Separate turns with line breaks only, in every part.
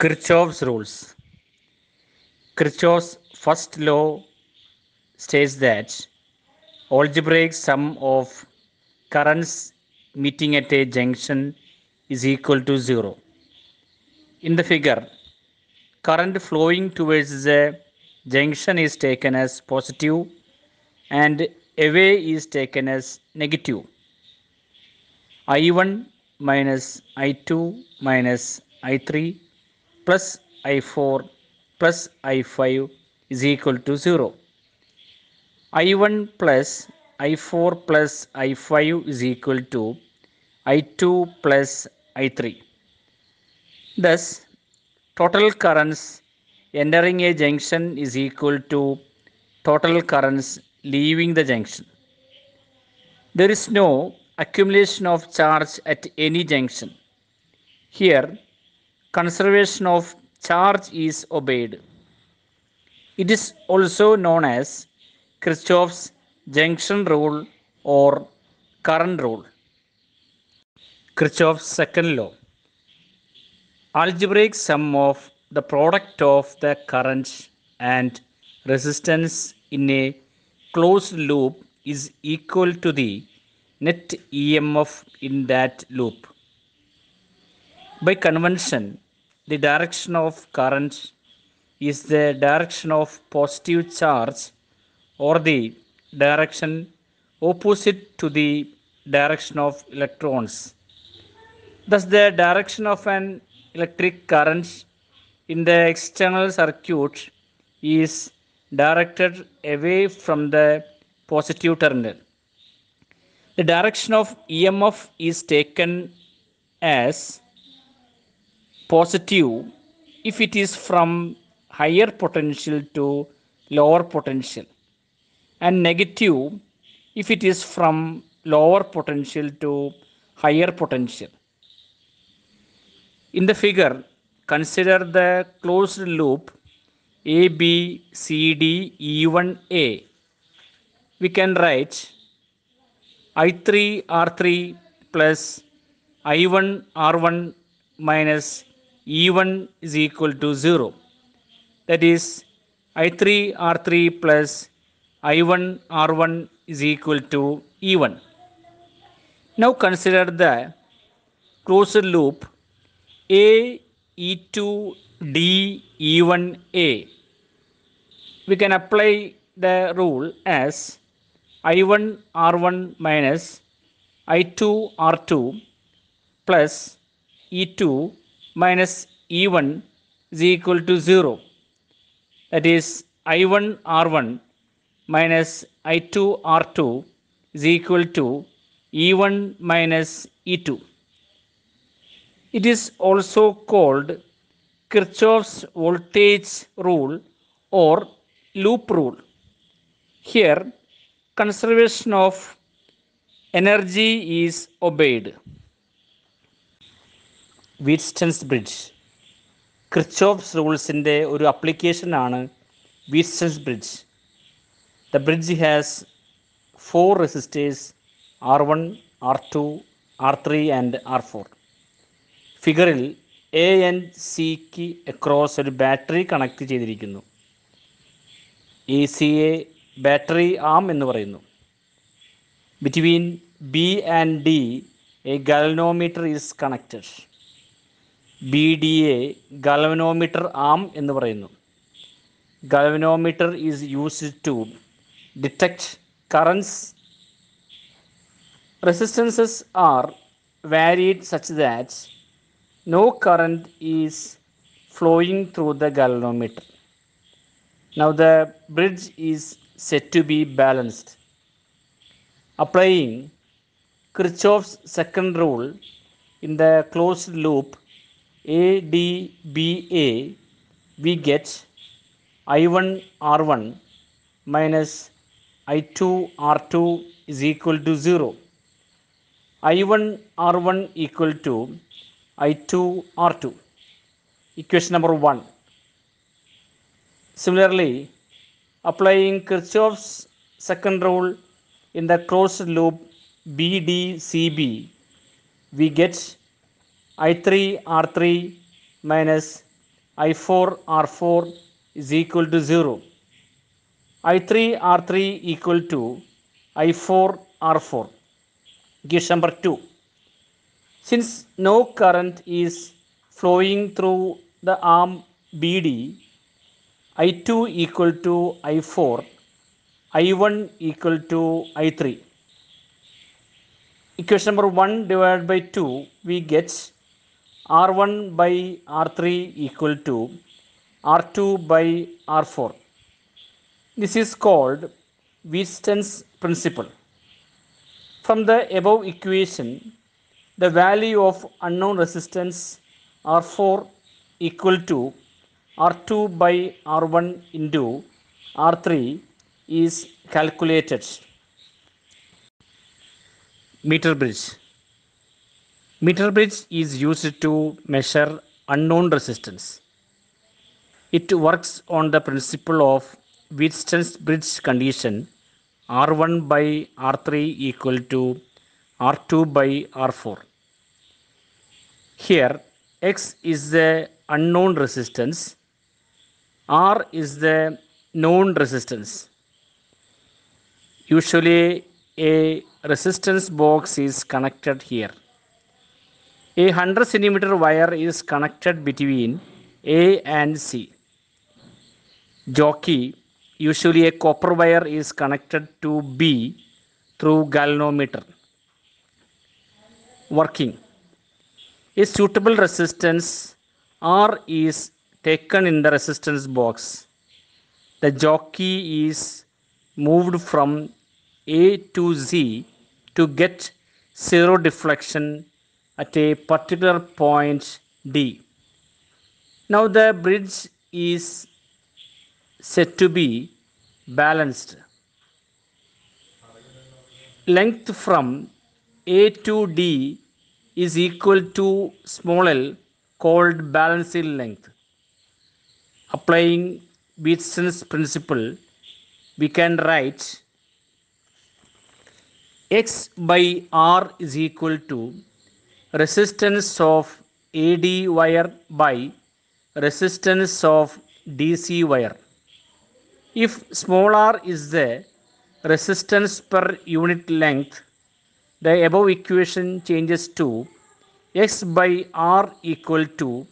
Kirchhoff's rules. Kirchhoff's first law states that algebraic sum of currents meeting at a junction is equal to 0. In the figure, current flowing towards the junction is taken as positive and away is taken as negative. I1 minus I2 minus I3 plus I4 plus I5 is equal to 0. I1 plus I4 plus I5 is equal to I2 plus I3. Thus, total currents entering a junction is equal to total currents leaving the junction. There is no accumulation of charge at any junction. Here, conservation of charge is obeyed. It is also known as Kirchhoff's junction rule or current rule. Kirchhoff's second law. Algebraic sum of the product of the current and resistance in a closed loop is equal to the net EMF in that loop. By convention, the direction of current is the direction of positive charge or the direction opposite to the direction of electrons. Thus, the direction of an electric current in the external circuit is directed away from the positive terminal. The direction of EMF is taken as positive if it is from higher potential to lower potential and negative if it is from lower potential to higher potential. In the figure, consider the closed loop ABCDE1A. We can write I3R3 plus I1R1 minus E1 is equal to 0. That is I3R3 plus I1R1 is equal to E1. Now consider the closed loop A E2 D E1A. We can apply the rule as I1 R1 minus I2 R2 plus E2 minus E1 is equal to 0. That is I1 R1 minus I2 R2 is equal to E1 minus E2. It is also called Kirchhoff's voltage rule or loop rule. Here, conservation of energy is obeyed. Wheatstone's bridge. Kirchhoff's റൂൾസിൻ്റെ ഒരു അപ്ലിക്കേഷനാണ് Wheatstone's bridge. The bridge has 4 resistors R1, R2, R3 and R4. ഫിഗറിൽ A and സിക്ക് across ഒരു battery connect ചെയ്തിരിക്കുന്നു. A സിയെ battery arm എന്ന് പറയുന്നു. Between B and D a galvanometer is connected. B D a galvanometer arm എന്ന് പറയുന്നു. Galvanometer is used to detect currents. Resistances are varied such that no current is flowing through the galvanometer. Now the bridge is said to be balanced. Applying Kirchhoff's second rule in the closed loop ADBA, we get I1 R1 minus I2 R2 is equal to 0. I1 R1 equal to I2 R2. Equation number 1. Similarly, applying Kirchhoff's second rule in the closed loop BDCB, we get I3 R3 minus I4 R4 is equal to 0. I3 R3 equal to I4 R4. Equation number 2. Since no current is flowing through the arm BD, I2 equal to I4, I1 equal to I3. Equation number 1 divided by 2, we get R1 by R3 equal to R2 by R4. This is called Wheaton's principle. From the above equation, the value of unknown resistance R4 equal to R2 by R1 into R3 is calculated. Meter bridge. Meter bridge is used to measure unknown resistance. It works on the principle of Wheaton's bridge condition R1 by R3 equal to R2 by R4. Here X is the unknown resistance, R is the known resistance. Usually a resistance box is connected here. A 100 centimeter wire is connected between A and C. Jockey, usually a copper wire is connected to B through galvanometer. Working. A suitable resistance R is taken in the resistance box. The jockey is moved from A to Z to get zero deflection at a particular point D. Now the bridge is said to be balanced. Length from A to D is equal to small l called balancing length. Applying Wheaton's principle, we can write X by R is equal to resistance of AD wire by resistance of DC wire. If small r is the resistance per unit length, the above equation changes to X by R equal to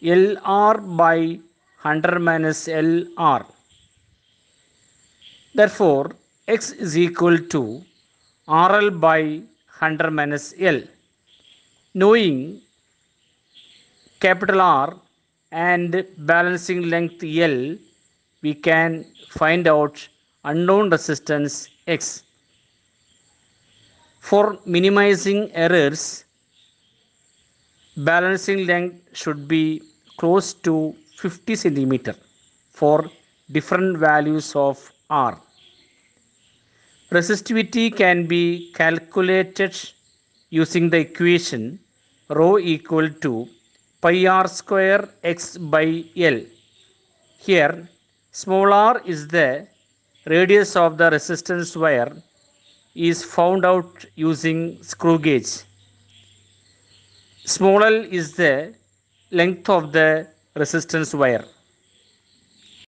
LR by 100 minus LR. Therefore, X is equal to RL by 100 minus L. Knowing capital R and balancing length L, we can find out unknown resistance X. For minimizing errors, balancing length should be close to 50 centimeter for different values of R. Resistivity can be calculated using the equation rho equal to pi r square x by L. Here, small r is the radius of the resistance wire is found out using screw gauge. Small l is the length of the resistance wire.